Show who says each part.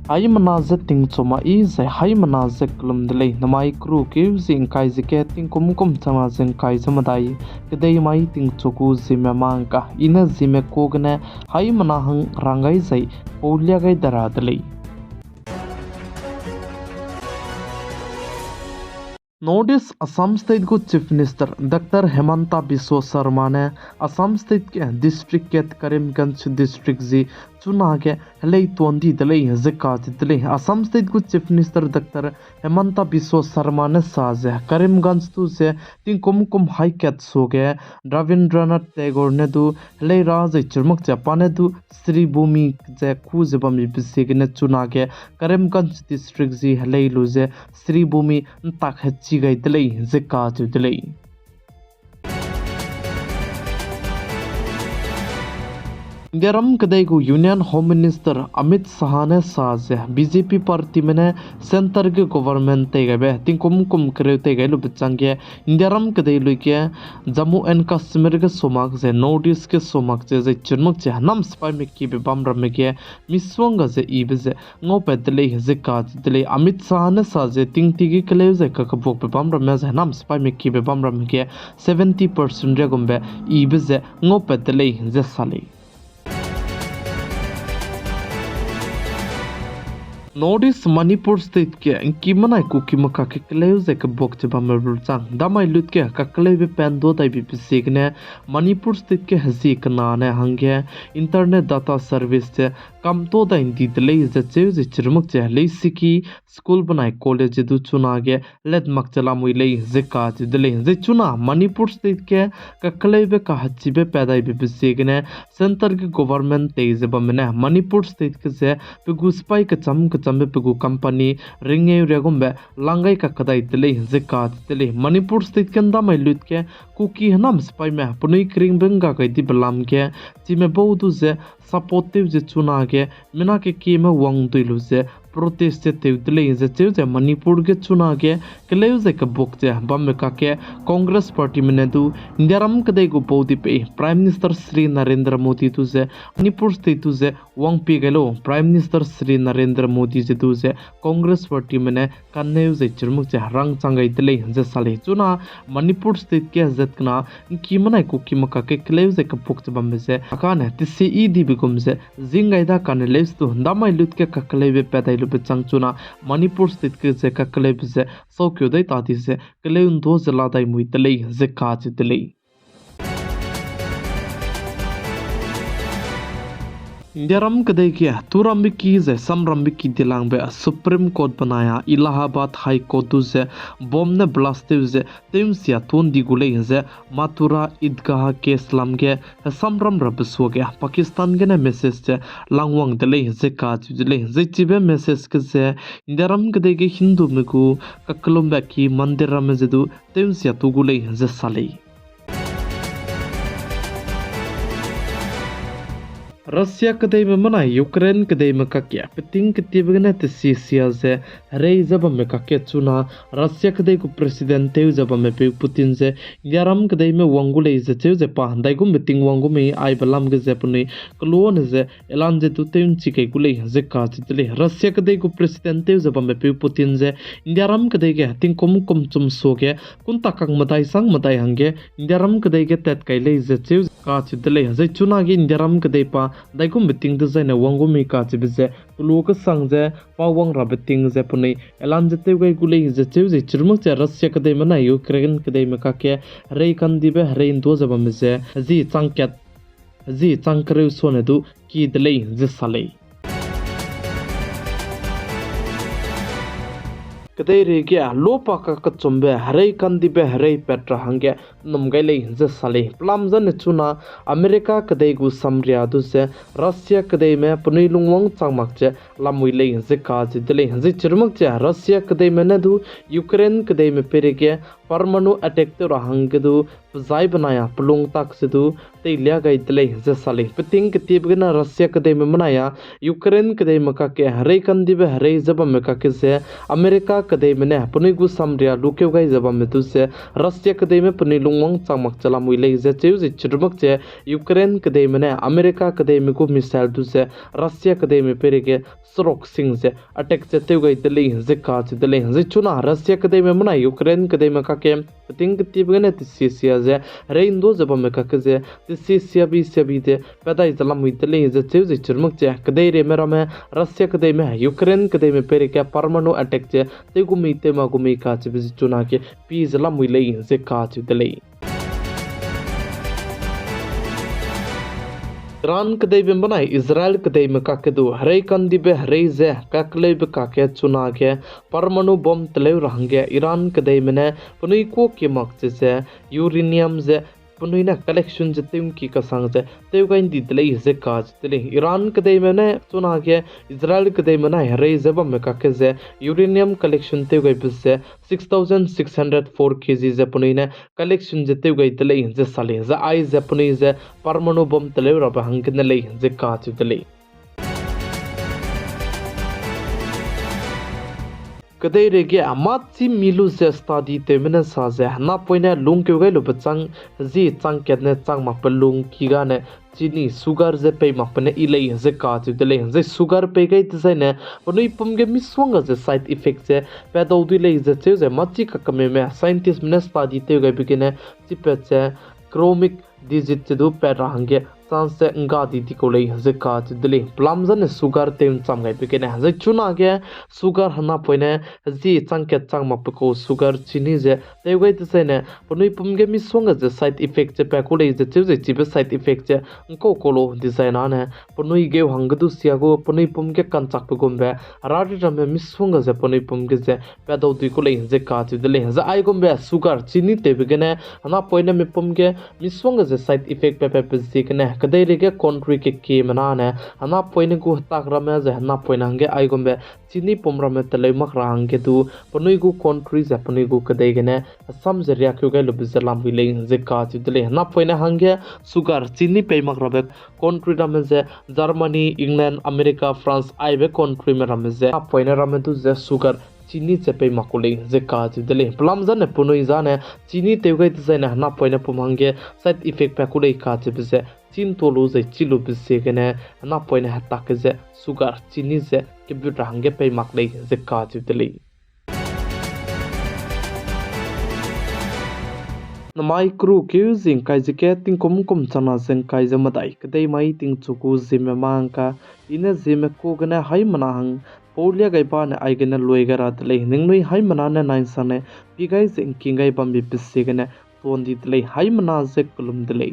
Speaker 1: Hai manaze ting choma I ze hai manaze klum delay namai kru ki zing kai zike ting kum chama zing kai zamadai kedai mai ting choku zime mangka ina zime kogne hai manahang rangai zai polya gai dara delay Notice Assam State को chief minister doctor Himanta Biswa Sarma ने Assam state के district के Karimganj district जी चुना के हले तोंदी दले जिका दले असम स्टेट को chief minister doctor Himanta Biswa Sarma ने साजे करीमगंज तु से तिन कुम हाई कैट सो के रविंद्रनाथ टैगोर ने दु हले राज चुरमक जापाने दु श्री भूमि जे खुजबमी बिसिक ने चुना के करीमगंज डिस्ट्रिक्ट जी हले लुजे श्री भूमि ताक चिगाई दले जिका दले गरम कदे को union home minister Amit Shah ने साजे बीजेपी पार्टी में सेंटर के गवर्नमेंट तेगे तिन कुम करे तेगे लो बचंगे गरम कदे लुके जम्मू एंड कश्मीर के सोमाक से नॉर्थ ईस्ट के सोमाक से चुनमक से नम स्पाई में की बम रम के मिसवंग से इबे से ngो pedle जे का दले अमित शाह ने साजे तिंग तिगी कले जे ककबोक पे बम रम से नम स्पाई में की बम रम के 70% रे गुम्बे इबे से ngो pedle जे साले Notice Manipur State ke kimana kukima ka kekleu ze ka bok che bamar chang damai lut ke ka klebe pen do dai bi signe Manipur State ke hazi kana ne hange internet data service che kam to da indi dle ze che chirmuk che le siki school banai college du chuna ge let mak chala mui le ze ka dle ze chuna Manipur State ke ka klebe ka hachibe pedai bi signe center ke government te ze bamne Manipur State ke ze peguspai ka cham चंबे पेगु company रिंगे रेगुम्बे लांगाई का कदाई दिले जिका दिले मणिपुर स्थित के अंदा में लुट के कुकी हनाम स्पाई में पुनई क्रिंग बेंगा के दी बलाम के जिमे बहुदु जे सपोर्टिव जे चुना के मिना के की में वंग दुइलु जे प्रोटेस्ट ते दिले जे मणिपुर के चुना के कलेउ जे के बुक जे बम का के कांग्रेस पार्टी में दु इंदिराम कदे को पौदी पे प्राइम मिनिस्टर श्री नरेंद्र मोदी तु जे मणिपुर स्थित तु जे वंग पी गेलो प्राइम मिनिस्टर श्री नरेंद्र मोदी जे तु जे कांग्रेस पार्टी में कन्नेउ जे चिरमुक जे रंग चंगाई दिले जे साले चुना मणिपुर स्थित के जतना की मनाई को की मका के कलेउ जे के बुक जे बम जे अकाने तिसे ई दी बिगुम जे जिंगाइदा काने लेस तु दामाई लुट के ककलेबे पैदाइल चंगचुना मणिपुर स्थित के जे ककलेब से सौक्यो दई ताती से कलेउन दो जला दाई मुई तलई जे काज तलई इंदिराम कदे किया तुरंबी की जे समरंबी की दिलांग बे सुप्रीम कोर्ट बनाया इलाहाबाद हाई कोर्ट से बम ने ब्लास्टिव जे तेमसिया तोन दिगुले जे मातुरा ईदगाह के इस्लाम के समरम रबस हो गया पाकिस्तान के ने मैसेज जे लांगवांग दले जे काज दले जे चिबे मैसेज के जे इंदिराम कदे के हिंदू में को ककलम की मंदिर में जे दु तेमसिया तुगुले जे साले रशिया कदे में मना यूक्रेन कदे में का क्या पिटिंग कती बगने तसीसिया से रे जब में का के चुना रशिया कदे को प्रेसिडेंट ते जब में पे पुतिन से यारम कदे में वंगुले जे चे जे पा दाई को मिटिंग वंगु में आई बलम के जे पुने क्लोन जे एलान जे तुते चिके गुले जे का चितले रशिया कदे को प्रेसिडेंट ते जब में पे पुतिन जे यारम कदे के तिंग कुम चुम सो के कुन तकक मताई संग मताई हंगे यारम कदे के तत कैले जे चे का चितले जे चुना के यारम कदे पा दाइको मिटिंग दे जाने वंगो में का चिबे लोक संजे पावंग रबटिंग जे पुने एलान जते गई गुले जे जे चिरमक जे रशिया कदे मना यूक्रेन कदे में का के रे कंदिबे रे दो जब में जे जी चंकेत जी चंकरे सोने दु की दले जे साले कदे रे गया लोपा का कचुम्बे हरे कंदिबे हरे पेट्रा हंगे नमगैले जे साले प्लाम जन चुना अमेरिका कदे गु समरिया दु से रशिया कदे में पुनी लुंगवंग चांगमक जे लामुइले जे काज दिले जे चिरमक जे रशिया कदे में न दु यूक्रेन कदे में पेरे के परमाणु अटैक तो रहंगे दु जाय बनाया पुलुंग तक से दु tei lia gai dlei ze saling peting ketib gena Russia kedai memanaya Ukraine kedai maka ke harei kan dibe harei zaba meka ke se Amerika kedai mene punui gu samria lukeu gai zaba metu se Russia kedai me punui lungwang changmak chala muilei ze cheu ze chirmak che Ukraine kedai mene Amerika kedai me gu missile tu se Russia kedai me perege sorok sing ze attack che teu gai dlei ze ka che dlei ze chuna Russia kedai me mana Ukraine kedai maka ke peting ketib gena tisia ze harei indo zaba meka ke ze tisia bi de pedai zalam muidlei ze cheu ze chirmak che kedai re merame Russia kedai me Ukraine kedai me perege परमाणु attack जे ते गुमी ते मा गुमी का चे बिज चुना के Ps ला मुइले जे का चे दले ईरान कदे बे बनाई इजराइल कदे में का के दो हरे कंदी बे हरे जे काकले बे का के चुना के परमाणु बम तले रहंगे ईरान कदे में ने पुनी को के मकसे से यूरेनियम जे पुनुइना कलेक्शन जे तेम की कसंग जे तेव गाइन दी दले जे काज तले ईरान कदे में ने चुना के इजराइल कदे में ना हरे जब में का के जे यूरेनियम कलेक्शन तेव गाइ बिसे 6604 केजी जे पुनुइना कलेक्शन जे तेव गाइ दले जे साले जे आई जे पुनुइ जे परमाणु बम तले रब हंगने ले जे काज दले कदे रेगे अमाची मिलु से स्टडी तेमने साजे ना पोइने लुंग के गै लुबचंग जी चंग केने चंग मपलुंग किगा ने चीनी सुगर जे पे मपने इले जे का जुदले जे सुगर पे गै तसने पनुइ पुमगे मिसवंग जे साइड इफेक्ट जे पेदौ दिले जे जे मची ककमे में साइंटिस्ट ने स्टडी ते गै बिगिने चिपे जे क्रोमिक डिजिट दु पेरांगे चांस से इंगा दी को ले जे का दिले प्लमजन सुगर तेम चमगाय बिकेने जे चुना गे सुगर हना पोइने जी चंके चंग मप को सुगर चीनी जे तेगै तसेने पनुइ पुमगे मिसवंग जे साइड इफेक्ट जे पेको ले जे जे चिबे साइड इफेक्ट जे को कोलो डिजाइन आने पनुइ गे हंगदु सियागो पनुइ पुमगे कंचाक गुमबे राडी रमे मिसवंग जे पनुइ पुमगे जे पेदौ दी को ले जे का दिले जे आई गुमबे सुगर चीनी ते बिगेने हना पोइने मे पुमगे मिसवंग जे साइड इफेक्ट पे पे जिकने कदे रेगे कंट्री के मनाने हना पोइने गु ताक रमे जे हना पोइनंगे आई गुमबे चीनी पुमरमे तले मख रांगे दु पनुइ गु कंट्री जे पनुइ गु कदे गने सम जे रिया क्यु गे लुबिजलाम बिले जे का दिले हना पोइने हंगे सुगर चीनी पे मख रबे कंट्री रमे जे जर्मनी इंग्लैंड अमेरिका फ्रांस आइबे कंट्री में रमे जे पोइने रमे दु जे सुगर चीनी चेपे मकुले जे का दिले प्लम जने पुनुइ जाने चीनी तेगै तजने हना पोइने पुमंगे साइड इफेक्ट पेकुले का जे चीन तोलो जे चिलु बिसे गने हना पोइने हता के जे सुगर चीनी जे केब्युट हंगे पे मकले जे का दिले नमाई क्रू क्यूजिंग काइजिके तिंग कुम चना जें काइजे मदाई कदे माई तिंग चुकु जिमे मांका इने जिमे को गने हाई मनाहंग पोलिया गैपा ने आइगने लोइगरा तले निंगनुइ हाई मनाने नाइन सने पिगाई जे किंगाई बम्बी पिसिगने तोंदी तले हाई मना जे कुलुम तले